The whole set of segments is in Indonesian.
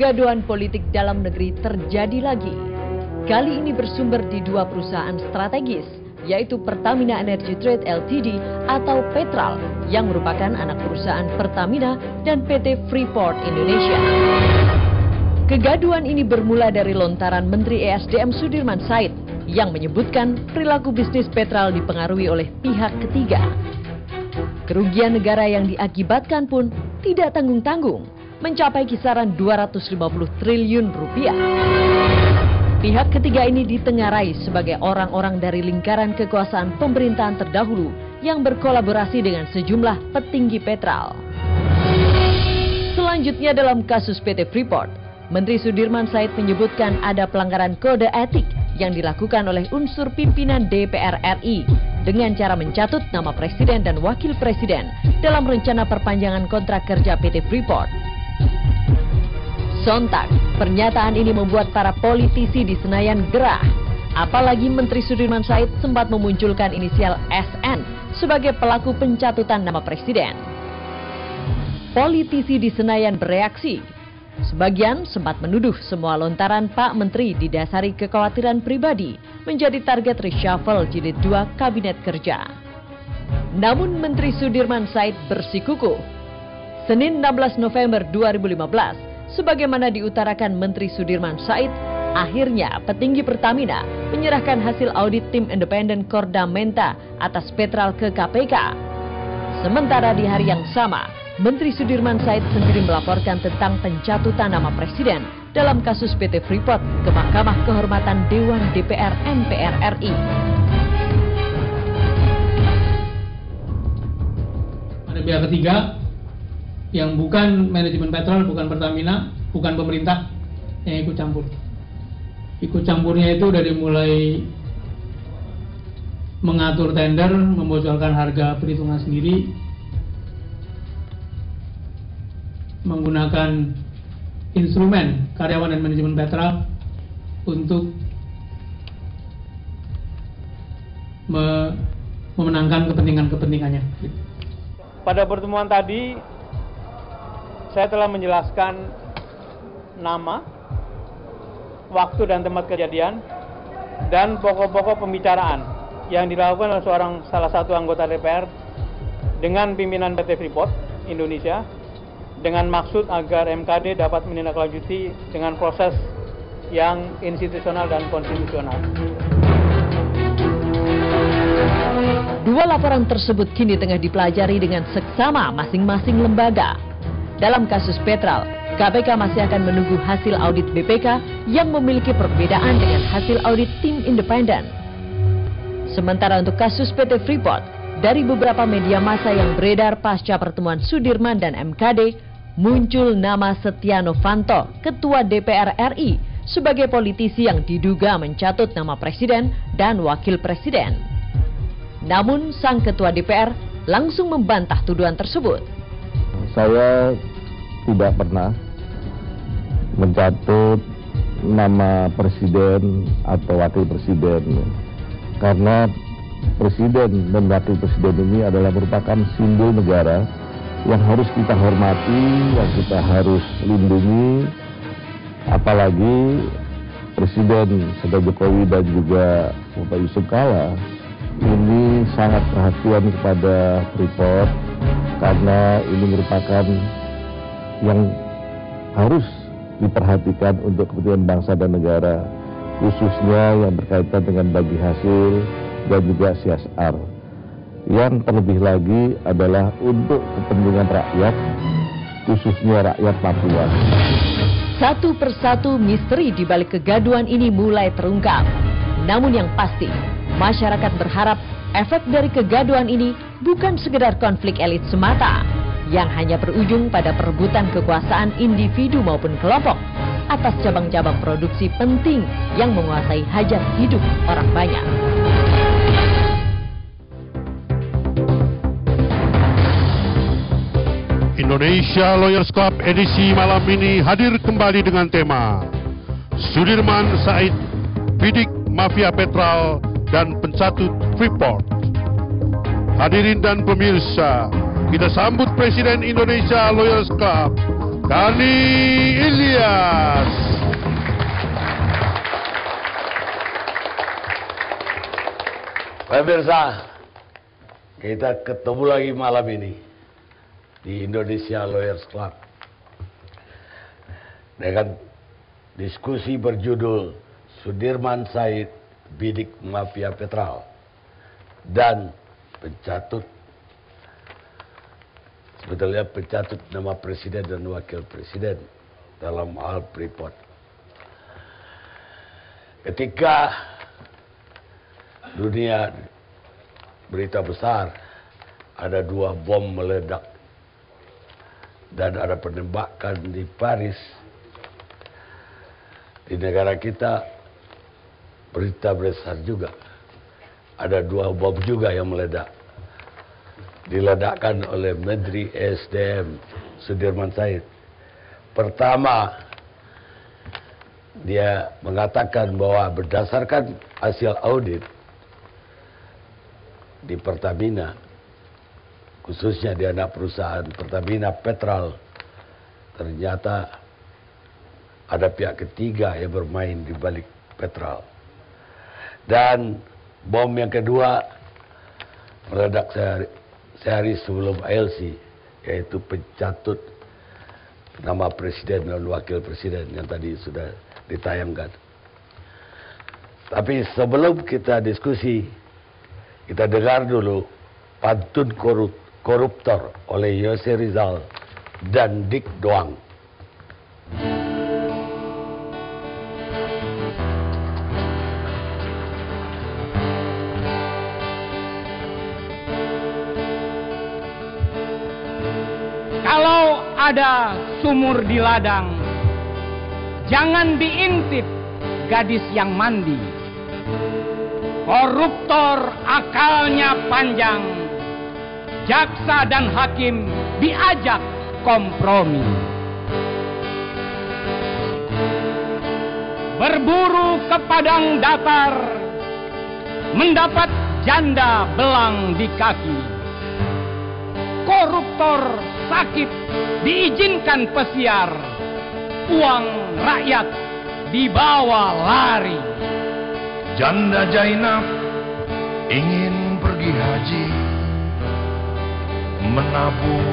Kegaduhan politik dalam negeri terjadi lagi. Kali ini bersumber di dua perusahaan strategis, yaitu Pertamina Energy Trade Ltd atau Petral yang merupakan anak perusahaan Pertamina dan PT Freeport Indonesia. Kegaduhan ini bermula dari lontaran Menteri ESDM Sudirman Said yang menyebutkan perilaku bisnis Petral dipengaruhi oleh pihak ketiga. Kerugian negara yang diakibatkan pun tidak tanggung-tanggung, mencapai kisaran 250 triliun rupiah. Pihak ketiga ini ditengarai sebagai orang-orang dari lingkaran kekuasaan pemerintahan terdahulu yang berkolaborasi dengan sejumlah petinggi Petral. Selanjutnya dalam kasus PT Freeport, Menteri Sudirman Said menyebutkan ada pelanggaran kode etik yang dilakukan oleh unsur pimpinan DPR RI dengan cara mencatut nama Presiden dan Wakil Presiden dalam rencana perpanjangan kontrak kerja PT Freeport. Sontak, pernyataan ini membuat para politisi di Senayan gerah. Apalagi Menteri Sudirman Said sempat memunculkan inisial SN sebagai pelaku pencatutan nama Presiden. Politisi di Senayan bereaksi. Sebagian sempat menuduh semua lontaran Pak Menteri didasari kekhawatiran pribadi menjadi target reshuffle jilid 2 Kabinet Kerja. Namun Menteri Sudirman Said bersikukuh. Senin 16 November 2015, sebagaimana diutarakan Menteri Sudirman Said, akhirnya petinggi Pertamina menyerahkan hasil audit tim independen Kordamenta atas Petral ke KPK. Sementara di hari yang sama, Menteri Sudirman Said sendiri melaporkan tentang pencatutan nama Presiden dalam kasus PT Freeport ke Mahkamah Kehormatan Dewan DPR MPR RI. Ada pihak ketiga yang bukan manajemen Petral, bukan Pertamina, bukan pemerintah yang ikut campur. Ikut campurnya itu dari mulai mengatur tender, membocorkan harga perhitungan sendiri, menggunakan instrumen karyawan dan manajemen Petral untuk memenangkan kepentingannya. Pada pertemuan tadi, saya telah menjelaskan nama, waktu dan tempat kejadian, dan pokok-pokok pembicaraan yang dilakukan oleh salah satu anggota DPR dengan pimpinan PT Freeport Indonesia dengan maksud agar MKD dapat menindaklanjuti dengan proses yang institusional dan konstitusional. Dua laporan tersebut kini tengah dipelajari dengan seksama masing-masing lembaga. Dalam kasus Petral, KPK masih akan menunggu hasil audit BPK yang memiliki perbedaan dengan hasil audit tim independen. Sementara untuk kasus PT Freeport, dari beberapa media massa yang beredar pasca pertemuan Sudirman dan MKD, muncul nama Setia Novanto, Ketua DPR RI, sebagai politisi yang diduga mencatut nama Presiden dan Wakil Presiden. Namun sang Ketua DPR langsung membantah tuduhan tersebut. Saya tidak pernah mencatut nama Presiden atau Wakil Presiden, karena Presiden dan Wakil Presiden ini adalah merupakan simbol negara yang harus kita hormati, yang kita harus lindungi. Apalagi Presiden Jokowi dan juga Bapak Yusuf Kala ini sangat perhatian kepada Freeport, karena ini merupakan yang harus diperhatikan untuk kepentingan bangsa dan negara, khususnya yang berkaitan dengan bagi hasil dan juga CSR. Yang terlebih lagi adalah untuk kepentingan rakyat, khususnya rakyat Papua. Satu persatu misteri di balik kegaduhan ini mulai terungkap. Namun yang pasti, masyarakat berharap efek dari kegaduhan ini bukan sekedar konflik elit semata, yang hanya berujung pada perebutan kekuasaan individu maupun kelompok atas cabang-cabang produksi penting yang menguasai hajat hidup orang banyak. Indonesia Lawyers Club edisi malam ini hadir kembali dengan tema Sudirman Said, bidik mafia Petral dan pencatut Freeport. Hadirin dan pemirsa, kita sambut Presiden Indonesia Lawyers Club, Dani Ilyas. Pemirsa, kita ketemu lagi malam ini di Indonesia Lawyers Club dengan diskusi berjudul Sudirman Said Bidik Mafia Petrol dan pencatut, sebetulnya pencatut nama presiden dan wakil presiden dalam hal Freeport. Ketika dunia berita besar ada 2 bom meledak dan ada penembakan di Paris, di negara kita berita besar juga ada 2 bom juga yang meledak, diledakkan oleh Menteri SDM Sudirman Said. Pertama, dia mengatakan bahwa berdasarkan hasil audit di Pertamina, khususnya di anak perusahaan Pertamina Petrol, ternyata ada pihak ketiga yang bermain di balik petrol. Dan bom yang kedua meledak sehari sebelum ILC, yaitu pencatut nama presiden dan wakil presiden yang tadi sudah ditayangkan. Tapi sebelum kita diskusi, kita dengar dulu pantun koruptor oleh Yose Rizal dan Dik Doang. Kalau ada sumur di ladang, jangan diintip gadis yang mandi. Koruptor akalnya panjang, jaksa dan hakim diajak kompromi. Berburu ke padang datar, mendapat janda belang di kaki. Koruptor sakit diizinkan pesiar, uang rakyat dibawa lari. Janda Zainab ingin pergi haji, menabung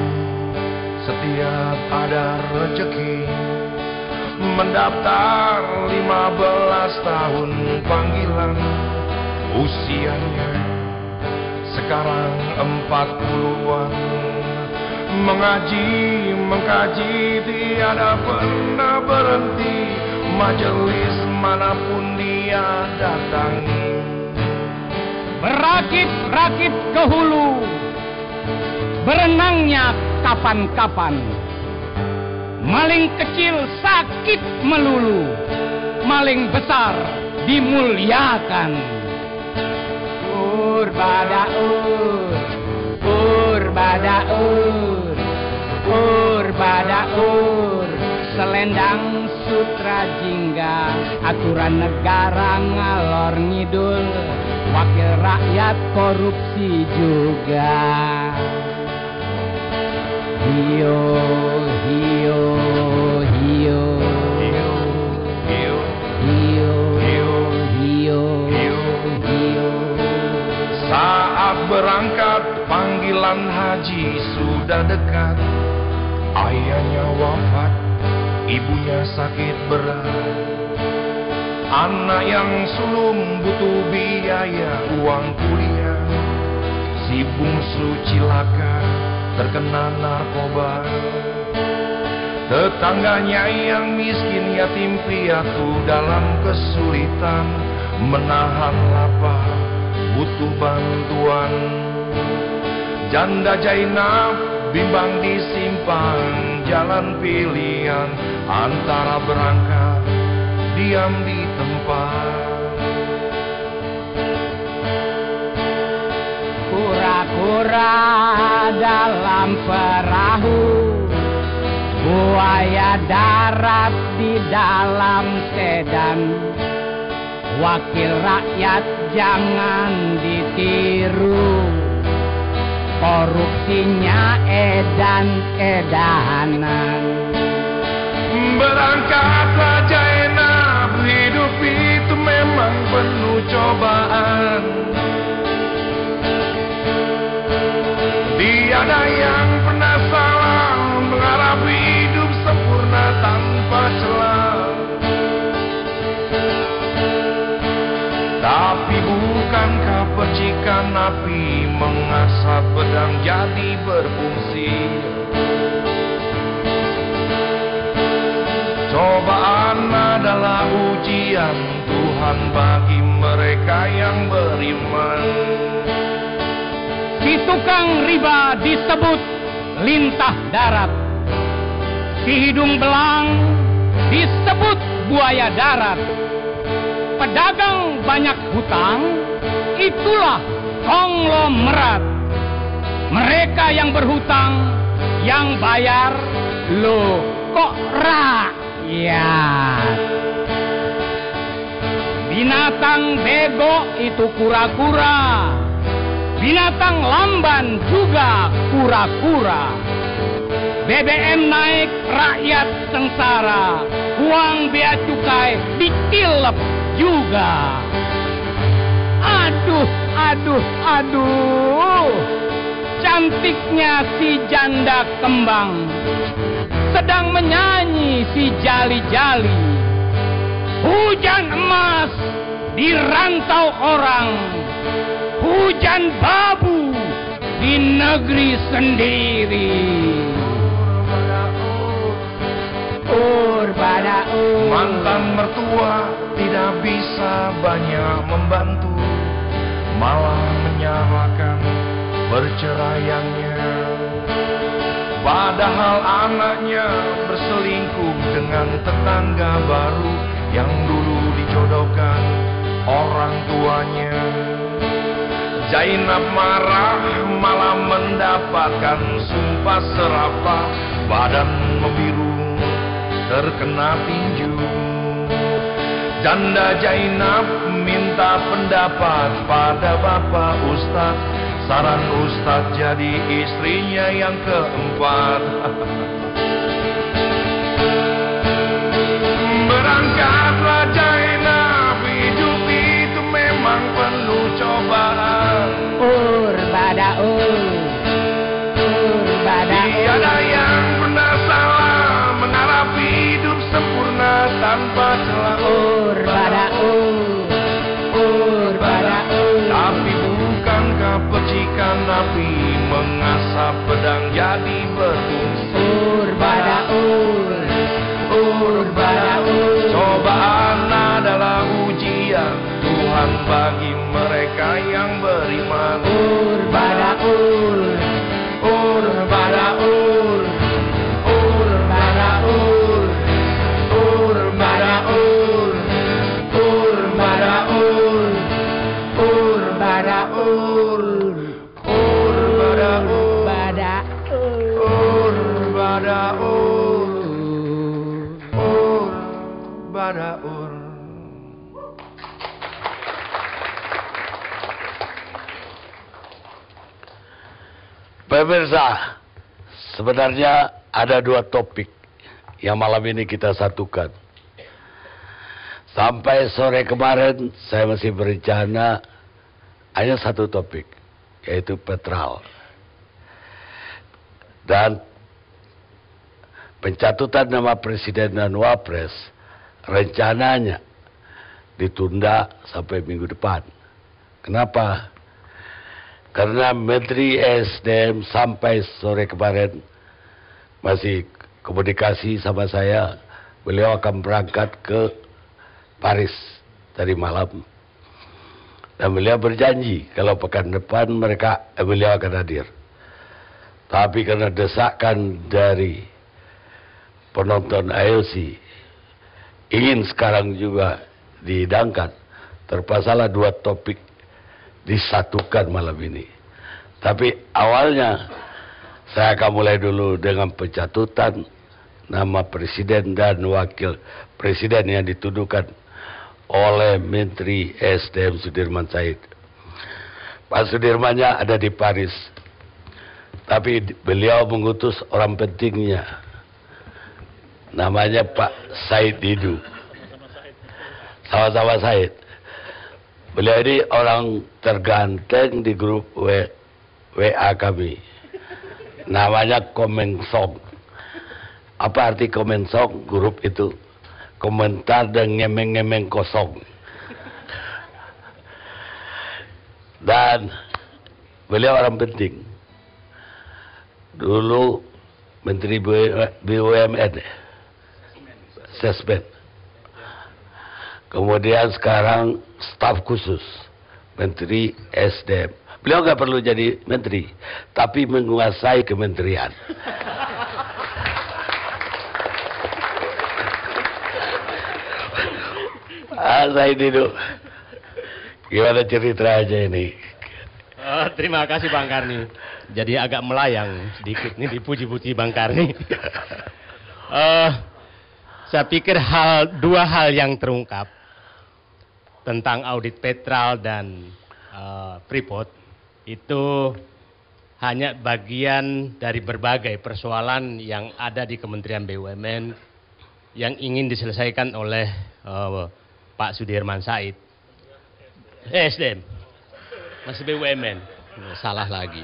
setiap ada rezeki, mendaftar 15 tahun panggilan, usianya sekarang 40-an, mengaji, mengkaji tiada pernah berhenti, majelis manapun dia datangi. Berakit-rakit ke hulu, berenangnya kapan-kapan. Maling kecil sakit melulu, maling besar dimuliakan. Purbadaur, Purbadaur, Purbadaur, selendang sutra jingga, aturan negara ngalor ngidul, wakil rakyat korupsi juga. Hio, hio, hio, hio, hio, hio, hio, hio, hio. Saat berangkat panggilan haji sudah dekat, ayahnya wafat, ibunya sakit berat, anak yang sulung butuh biaya uang kuliah, si bungsu cilaka terkena narkoba, tetangganya yang miskin yatim piatu dalam kesulitan, menahan lapar butuh bantuan. Janda Zainab bimbang disimpan, jalan pilihan antara berangkat diam di tempat. Kura-kura dalam perahu, buaya darat di dalam sedan. Wakil rakyat jangan ditiru, korupsinya edan-edanan. Berangkatlah Zainab, hidup itu memang penuh cobaan. Tiada yang pernah salah mengharap hidup sempurna tanpa celah. Tapi bukankah percikan api mengasap pedang jadi berfungsi? Cobaan adalah ujian Tuhan bagi mereka yang beriman. Si tukang riba disebut lintah darat. Si hidung belang disebut buaya darat. Pedagang banyak hutang, itulah konglomerat. Mereka yang berhutang, yang bayar, loh kok rakyat. Binatang bego itu kura-kura. Binatang lamban juga kura-kura. BBM naik, rakyat sengsara. Uang bea cukai ditilep juga. Aduh, aduh, aduh. Cantiknya si janda kembang sedang menyanyi si jali-jali. Hujan emas di rantau orang, hujan babu di negeri sendiri. Mantan mertua tidak bisa banyak membantu, malah menyalahkan perceraiannya. Padahal anaknya berselingkuh dengan tetangga baru yang dulu dijodohkan orang tuanya. Zainab marah malah mendapatkan sumpah serapah, badan membiru terkena tinju. Janda Zainab minta pendapat pada Bapak Ustadz. Saran Ustadz jadi istrinya yang keempat. Berangkatlah Zainab, hidup itu memang penuh cobaan. Tiada yang pernah salah mengharap hidup sempurna tanpa celah. Tapi bukankah percikan api mengasap pedang jadi berfungsi? Cobaan adalah ujian Tuhan bagi mereka yang beriman. Pemirsa, sebenarnya ada dua topik yang malam ini kita satukan. Sampai sore kemarin saya masih berencana hanya satu topik, yaitu petrol. Dan pencatutan nama Presiden dan Wapres rencananya ditunda sampai minggu depan. Kenapa? Karena Menteri SDM sampai sore kemarin masih komunikasi sama saya. Beliau akan berangkat ke Paris tadi malam. Dan beliau berjanji kalau pekan depan beliau akan hadir. Tapi karena desakan dari penonton IOC ingin sekarang juga dihidangkan, terpaksalah dua topik disatukan malam ini. Tapi awalnya saya akan mulai dulu dengan pencatutan nama Presiden dan Wakil Presiden yang dituduhkan oleh Menteri SDM Sudirman Said. Pak Sudirmannya ada di Paris, tapi beliau mengutus orang pentingnya namanya Pak Said Didu. Sama-sama Said. Beliau ini orang terganteng di grup WA kami. Namanya Komensong. Apa arti Komensong? Grup itu komentar dan ngemeng-ngemeng kosong. Dan beliau orang penting. Dulu Menteri BUMN, Sesmen. Kemudian sekarang staf khusus Menteri SDM. Beliau nggak perlu jadi menteri, tapi menguasai kementerian. Saya Didu, gimana ceritanya ini? Terima kasih Bang Karni. Jadi agak melayang sedikit nih dipuji-puji Bang Karni. Saya pikir dua hal yang terungkap tentang audit Petral dan Freeport itu hanya bagian dari berbagai persoalan yang ada di Kementerian BUMN yang ingin diselesaikan oleh Pak Sudirman Said. SDM, masih BUMN, salah lagi.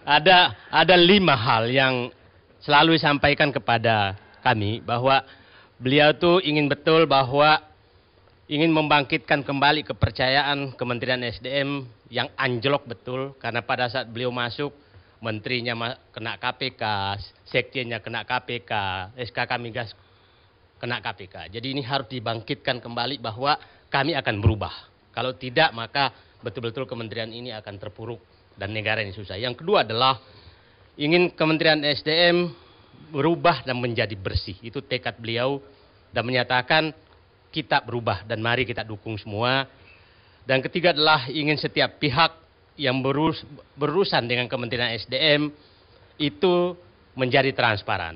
Ada 5 hal yang selalu disampaikan kepada kami bahwa beliau tuh ingin betul bahwa ingin membangkitkan kembali kepercayaan Kementerian SDM yang anjlok betul karena pada saat beliau masuk menterinya kena KPK, sekjennya kena KPK, SKK Migas kena KPK. Jadi ini harus dibangkitkan kembali bahwa kami akan berubah. Kalau tidak maka betul-betul kementerian ini akan terpuruk dan negara ini susah. Yang kedua adalah ingin Kementerian SDM berubah dan menjadi bersih. Itu tekad beliau dan menyatakan kita berubah dan mari kita dukung semua. Dan ketiga adalah ingin setiap pihak yang berurusan dengan Kementerian SDM itu menjadi transparan.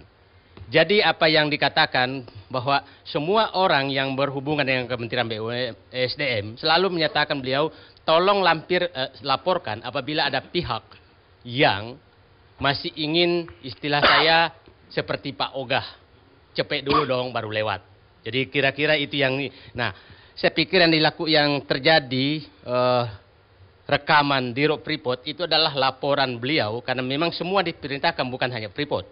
Jadi apa yang dikatakan bahwa semua orang yang berhubungan dengan Kementerian SDM selalu menyatakan beliau tolong laporkan apabila ada pihak yang masih ingin istilah saya seperti Pak Ogah, cepet dulu dong baru lewat. Jadi kira-kira itu yang, nah saya pikir yang terjadi rekaman di Freeport itu adalah laporan beliau karena memang semua diperintahkan bukan hanya Freeport.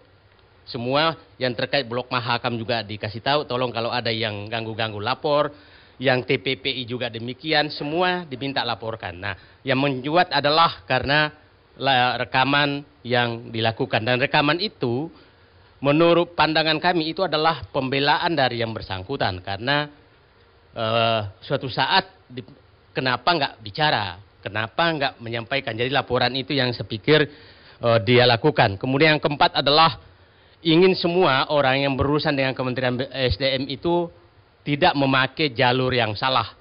Semua yang terkait Blok Mahakam juga dikasih tahu, tolong kalau ada yang ganggu-ganggu lapor, yang TPPI juga demikian, semua diminta laporkan. Nah, yang mencuat adalah karena rekaman yang dilakukan dan rekaman itu menurut pandangan kami itu adalah pembelaan dari yang bersangkutan karena suatu saat kenapa nggak bicara, kenapa nggak menyampaikan. Jadi laporan itu yang saya pikir dia lakukan. Kemudian yang keempat adalah ingin semua orang yang berurusan dengan Kementerian SDM itu tidak memakai jalur yang salah.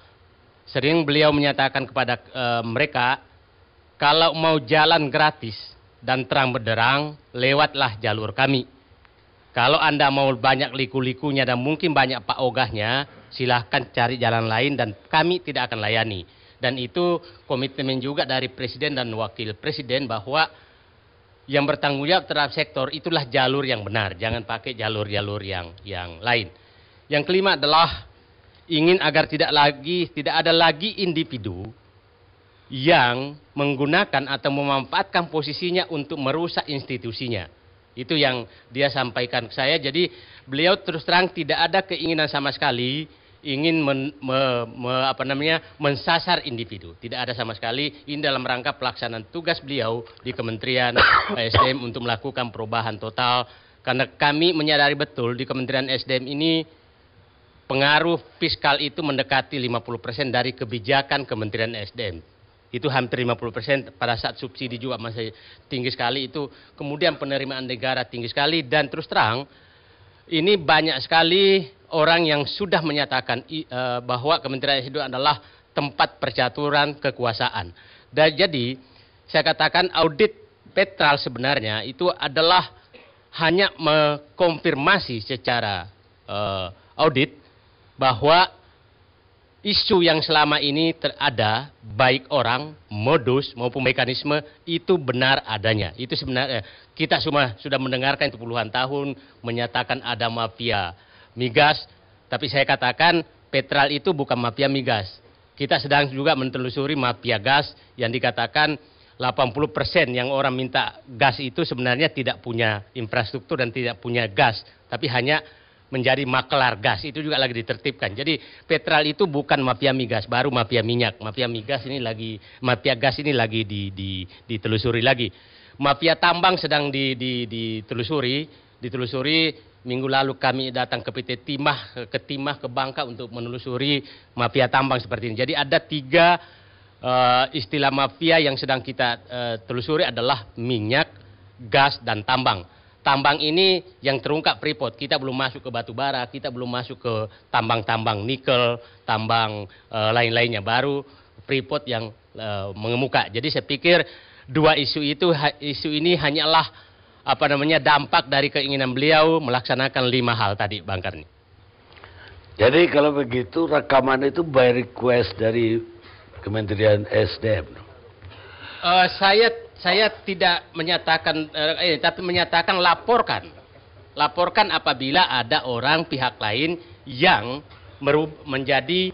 Sering beliau menyatakan kepada mereka, kalau mau jalan gratis dan terang benderang, lewatlah jalur kami. Kalau Anda mau banyak liku-likunya dan mungkin banyak Pak Ogahnya, silahkan cari jalan lain dan kami tidak akan layani. Dan itu komitmen juga dari Presiden dan Wakil Presiden bahwa yang bertanggung jawab terhadap sektor itulah jalur yang benar. Jangan pakai jalur-jalur yang lain. Yang kelima adalah ingin agar tidak ada lagi individu yang menggunakan atau memanfaatkan posisinya untuk merusak institusinya. Itu yang dia sampaikan ke saya. Jadi beliau terus terang tidak ada keinginan sama sekali ingin mensasar individu. Tidak ada sama sekali. Ini dalam rangka pelaksanaan tugas beliau di Kementerian SDM untuk melakukan perubahan total. Karena kami menyadari betul di Kementerian SDM ini pengaruh fiskal itu mendekati 50% dari kebijakan Kementerian SDM. Itu hampir 50% pada saat subsidi juga masih tinggi sekali itu. Kemudian penerimaan negara tinggi sekali dan terus terang ini banyak sekali orang yang sudah menyatakan bahwa Kementerian SDM adalah tempat percaturan kekuasaan. Dan jadi saya katakan audit Petral sebenarnya itu adalah hanya mengkonfirmasi secara audit bahwa isu yang selama ini ada, baik orang, modus maupun mekanisme, itu benar adanya. Itu sebenarnya kita semua sudah mendengarkan itu puluhan tahun, menyatakan ada mafia migas, tapi saya katakan Petral itu bukan mafia migas. Kita sedang juga menelusuri mafia gas yang dikatakan 80% yang orang minta gas itu sebenarnya tidak punya infrastruktur dan tidak punya gas, tapi hanya menjadi maklar gas. Itu juga lagi ditertibkan. Jadi Petral itu bukan mafia migas, baru mafia minyak. Mafia migas ini lagi, mafia gas ini lagi ditelusuri lagi. Mafia tambang sedang ditelusuri. Minggu lalu kami datang ke PT Timah, ke Bangka untuk menelusuri mafia tambang seperti ini. Jadi ada 3 istilah mafia yang sedang kita telusuri adalah minyak, gas, dan tambang. Tambang ini yang terungkap Freeport, kita belum masuk ke batu bara, kita belum masuk ke tambang-tambang nikel, tambang lain-lainnya, baru Freeport yang mengemuka. Jadi saya pikir 2 isu ini hanyalah dampak dari keinginan beliau melaksanakan 5 hal tadi, Bang Karni. Jadi kalau begitu rekaman itu by request dari Kementerian SDM. Saya tidak menyatakan, tapi menyatakan laporkan apabila ada orang pihak lain yang menjadi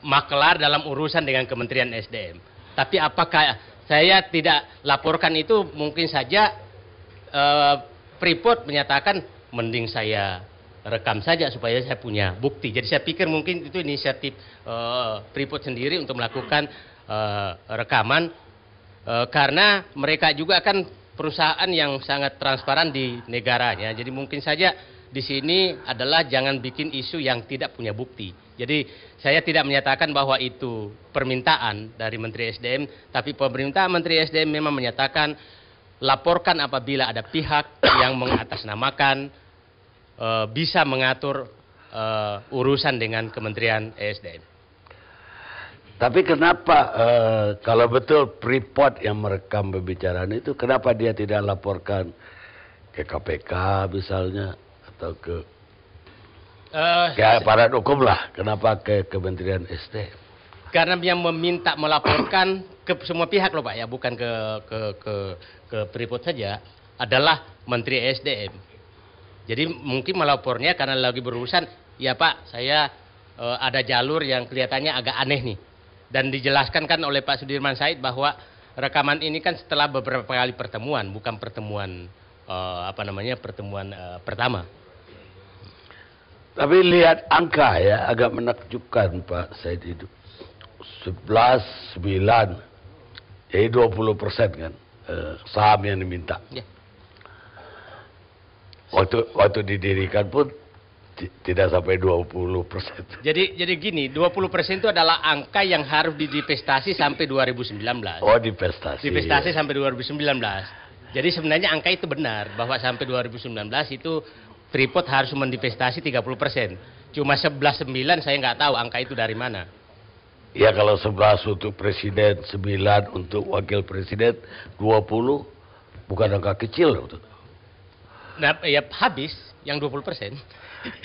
maklar dalam urusan dengan Kementerian SDM. Tapi apakah saya tidak laporkan itu, mungkin saja Freeport menyatakan mending saya rekam saja supaya saya punya bukti. Jadi saya pikir mungkin itu inisiatif Freeport sendiri untuk melakukan rekaman, karena mereka juga kan perusahaan yang sangat transparan di negaranya. Jadi mungkin saja di sini adalah jangan bikin isu yang tidak punya bukti. Jadi saya tidak menyatakan bahwa itu permintaan dari Menteri SDM, tapi pemerintah Menteri SDM memang menyatakan laporkan apabila ada pihak yang mengatasnamakan bisa mengatur urusan dengan Kementerian SDM. Tapi kenapa kalau betul Freeport yang merekam pembicaraan itu, kenapa dia tidak laporkan ke KPK misalnya atau ke aparat hukum lah? Kenapa ke Kementerian SDM? Karena yang meminta melaporkan ke semua pihak loh Pak ya, bukan ke Freeport saja, adalah Menteri SDM. Jadi mungkin melapornya karena lagi berurusan, ya Pak, saya ada jalur yang kelihatannya agak aneh nih. Dan dijelaskan kan oleh Pak Sudirman Said bahwa rekaman ini kan setelah beberapa kali pertemuan, bukan pertemuan pertemuan pertama. Tapi lihat angka ya, agak menakjubkan Pak Said itu. 11, 9, jadi 20% kan saham yang diminta. Ya. Waktu didirikan pun tidak sampai 20%. Jadi gini, 20% itu adalah angka yang harus divestasi sampai 2019. Oh, divestasi. Divestasi sampai 2019. Jadi sebenarnya angka itu benar, bahwa sampai 2019 itu Freeport harus mendivestasi 30%. Cuma 11,9 saya nggak tahu angka itu dari mana. Ya kalau 11 untuk presiden, 9 untuk wakil presiden, 20 bukan angka kecil. Nah, ya habis yang 20%.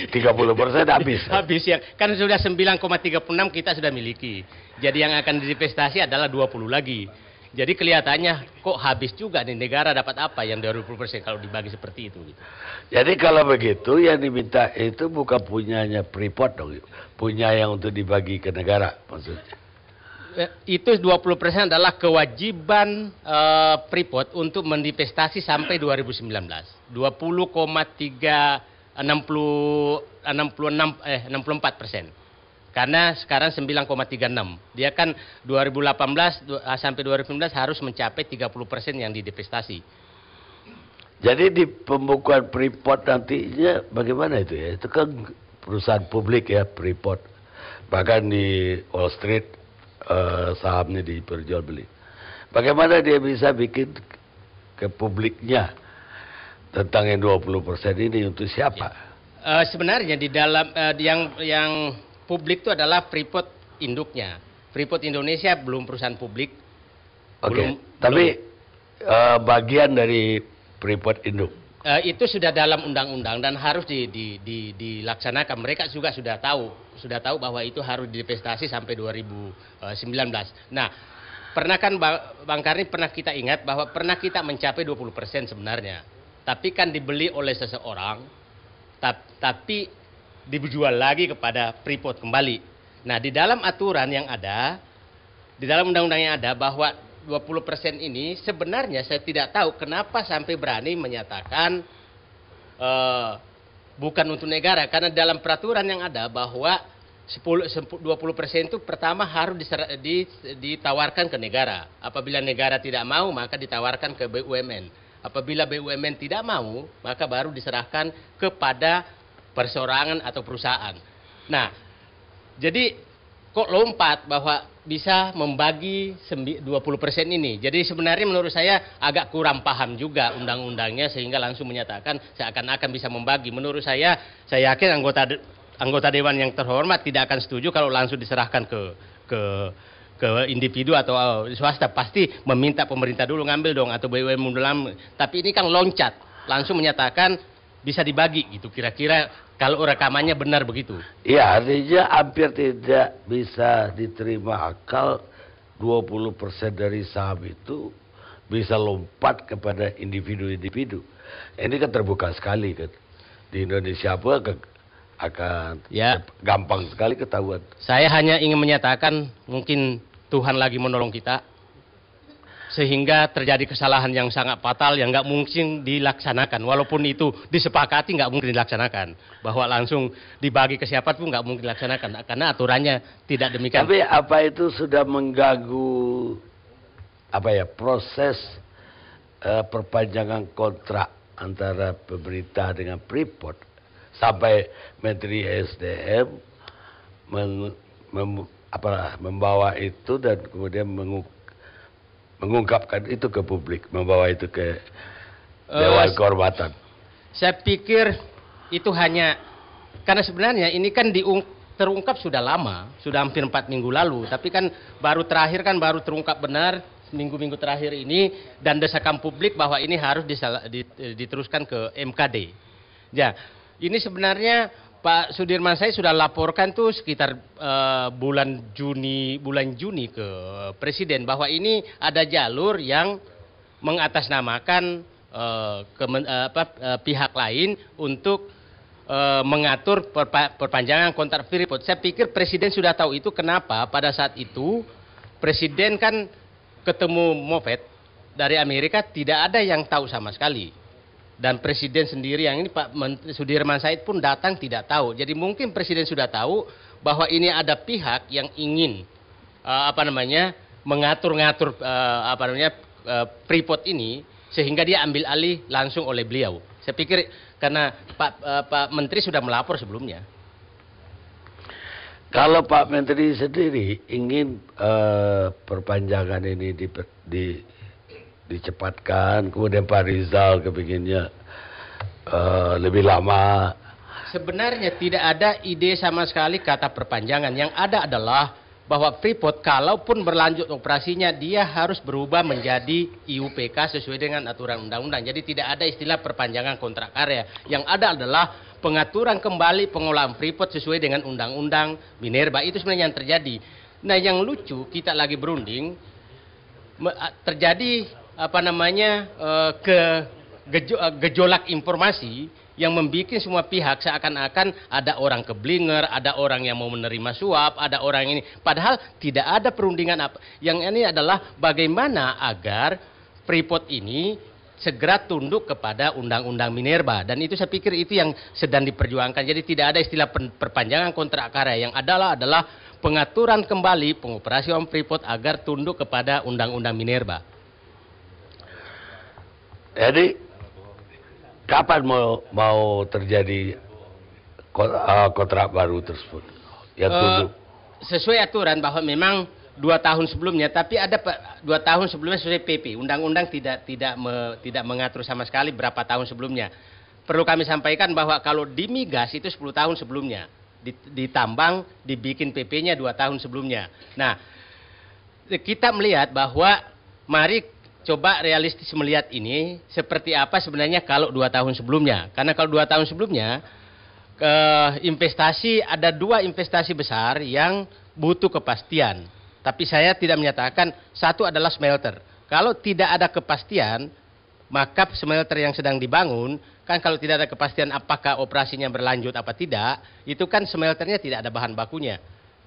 30% habis. Habis ya, kan sudah 9,36 kita sudah miliki. Jadi yang akan divestasi adalah 20 lagi. Jadi kelihatannya kok habis juga nih, negara dapat apa yang 20% kalau dibagi seperti itu gitu. Jadi kalau begitu yang diminta itu bukan punyanya Freeport dong, punya yang untuk dibagi ke negara maksudnya. Itu 20% adalah kewajiban Freeport untuk mendivestasi sampai 2019. 64%. Karena sekarang 9,36. Dia kan 2018 sampai 2019 harus mencapai 30% yang didivestasi. Jadi di pembukuan Freeport nantinya bagaimana itu ya? Itu kan perusahaan publik ya, Freeport. Bahkan di Wall Street sahamnya diperjualbeli. Bagaimana dia bisa bikin ke publiknya tentang yang 20% ini untuk siapa? Ya. Sebenarnya di dalam yang publik itu adalah Freeport induknya. Freeport Indonesia belum perusahaan publik. Oke. Tapi bagian dari Freeport induk. itu sudah dalam undang-undang dan harus dilaksanakan. Mereka juga sudah tahu bahwa itu harus divestasi sampai 2019. Nah, pernah kan Bang Karni pernah kita ingat bahwa pernah kita mencapai 20% sebenarnya. Tapi kan dibeli oleh seseorang, tapi dijual lagi kepada Freeport kembali. Nah, di dalam aturan yang ada, di dalam undang-undang yang ada bahwa 20% ini sebenarnya saya tidak tahu kenapa sampai berani menyatakan bukan untuk negara, karena dalam peraturan yang ada bahwa 20% itu pertama harus ditawarkan ke negara. Apabila negara tidak mau maka ditawarkan ke BUMN. Apabila BUMN tidak mau maka baru diserahkan kepada perseorangan atau perusahaan. Nah, jadi kok lompat bahwa bisa membagi 20% ini. Jadi sebenarnya menurut saya agak kurang paham juga undang-undangnya sehingga langsung menyatakan seakan-akan bisa membagi. Menurut saya yakin anggota dewan yang terhormat tidak akan setuju kalau langsung diserahkan ke individu atau swasta. Pasti meminta pemerintah dulu ngambil dong atau BUMN dalam. Tapi ini kan loncat, langsung menyatakan bisa dibagi gitu. Kira-kira kalau rekamannya benar begitu. Iya, artinya hampir tidak bisa diterima akal 20% dari saham itu bisa lompat kepada individu-individu. Ini kan terbuka sekali kan. Di Indonesia pun akan gampang sekali ketahuan. Saya hanya ingin menyatakan mungkin Tuhan lagi menolong kita. Sehingga terjadi kesalahan yang sangat fatal yang nggak mungkin dilaksanakan. Walaupun itu disepakati nggak mungkin dilaksanakan. Bahwa langsung dibagi ke siapa pun nggak mungkin dilaksanakan. Karena aturannya tidak demikian. Tapi apa itu sudah mengganggu proses perpanjangan kontrak antara pemerintah dengan Freeport sampai Menteri SDM membawa itu dan kemudian mengungkapkan itu ke publik, membawa itu ke Dewan Kehormatan. Saya pikir itu hanya karena sebenarnya ini kan terungkap sudah lama, sudah hampir 4 minggu lalu, tapi kan baru terungkap benar minggu-minggu terakhir ini dan desakan publik bahwa ini harus diteruskan ke MKD. Ya, ini sebenarnya Pak Sudirman Said sudah laporkan tuh sekitar bulan Juni ke Presiden bahwa ini ada jalur yang mengatasnamakan pihak lain untuk mengatur perpanjangan kontrak Freeport. Saya pikir Presiden sudah tahu itu. Kenapa pada saat itu Presiden kan ketemu Moffett dari Amerika, tidak ada yang tahu sama sekali. Dan Presiden sendiri yang ini Pak Sudirman Said pun datang tidak tahu. Jadi mungkin Presiden sudah tahu bahwa ini ada pihak yang ingin mengatur-ngatur Freeport ini sehingga dia ambil alih langsung oleh beliau. Saya pikir karena Pak Menteri sudah melapor sebelumnya. Kalau Pak Menteri sendiri ingin perpanjangan ini dicepatkan, kemudian Pak Rizal kepinginnya lebih lama. Sebenarnya tidak ada ide sama sekali kata perpanjangan. Yang ada adalah bahwa Freeport kalaupun berlanjut operasinya dia harus berubah menjadi IUPK sesuai dengan aturan undang-undang. Jadi tidak ada istilah perpanjangan kontrak karya. Yang ada adalah pengaturan kembali pengolahan Freeport sesuai dengan undang-undang Minerba. Itu sebenarnya yang terjadi. Nah, yang lucu kita lagi berunding terjadi gejolak informasi yang membuat semua pihak seakan-akan ada orang keblinger, ada orang yang mau menerima suap, ada orang ini. Padahal tidak ada perundingan apa. Yang ini adalah bagaimana agar Freeport ini segera tunduk kepada Undang-Undang Minerba. Dan itu saya pikir itu yang sedang diperjuangkan. Jadi tidak ada istilah perpanjangan kontrak karya. Yang adalah pengaturan kembali pengoperasian Freeport agar tunduk kepada Undang-Undang Minerba. Jadi kapan mau terjadi kontrak baru tersebut yang tunduk? Sesuai aturan bahwa memang 2 tahun sebelumnya, tapi ada 2 tahun sebelumnya sesuai PP. Undang-undang tidak mengatur sama sekali berapa tahun sebelumnya. Perlu kami sampaikan bahwa kalau di migas itu 10 tahun sebelumnya, ditambang dibikin PP-nya 2 tahun sebelumnya. Nah, kita melihat bahwa mari coba realistis melihat ini seperti apa sebenarnya kalau 2 tahun sebelumnya. Karena kalau 2 tahun sebelumnya investasi, ada 2 investasi besar yang butuh kepastian. Tapi saya tidak menyatakan satu adalah smelter. Kalau tidak ada kepastian, maka smelter yang sedang dibangun, kan kalau tidak ada kepastian apakah operasinya berlanjut apa tidak, itu kan smelternya tidak ada bahan bakunya.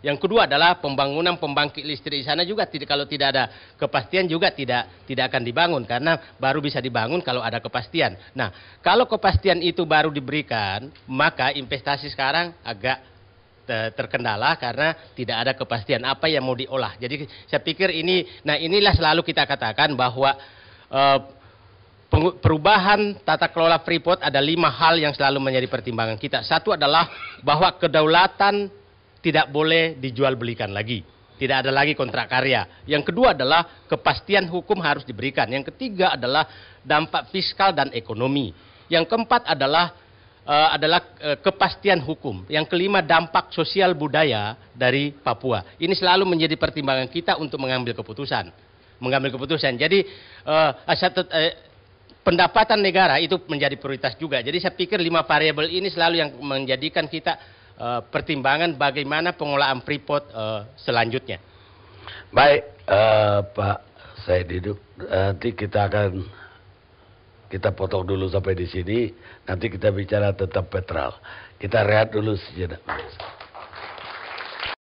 Yang kedua adalah pembangunan pembangkit listrik di sana juga kalau tidak ada kepastian juga tidak akan dibangun, karena baru bisa dibangun kalau ada kepastian. Nah, kalau kepastian itu baru diberikan, maka investasi sekarang agak terkendala karena tidak ada kepastian apa yang mau diolah. Jadi saya pikir inilah selalu kita katakan bahwa perubahan tata kelola Freeport ada 5 hal yang selalu menjadi pertimbangan kita. Satu adalah bahwa kedaulatan tidak boleh dijual belikan lagi. Tidak ada lagi kontrak karya. Yang kedua adalah kepastian hukum harus diberikan. Yang ketiga adalah dampak fiskal dan ekonomi. Yang keempat adalah kepastian hukum. Yang kelima dampak sosial budaya dari Papua. Ini selalu menjadi pertimbangan kita untuk mengambil keputusan. Jadi pendapatan negara itu menjadi prioritas juga. Jadi saya pikir 5 variabel ini selalu yang menjadikan kita pertimbangan bagaimana pengolahan Freeport selanjutnya. Baik, Pak Said Didu, nanti kita potong dulu sampai di sini. Nanti kita bicara tentang petrol. Kita rehat dulu sejenak.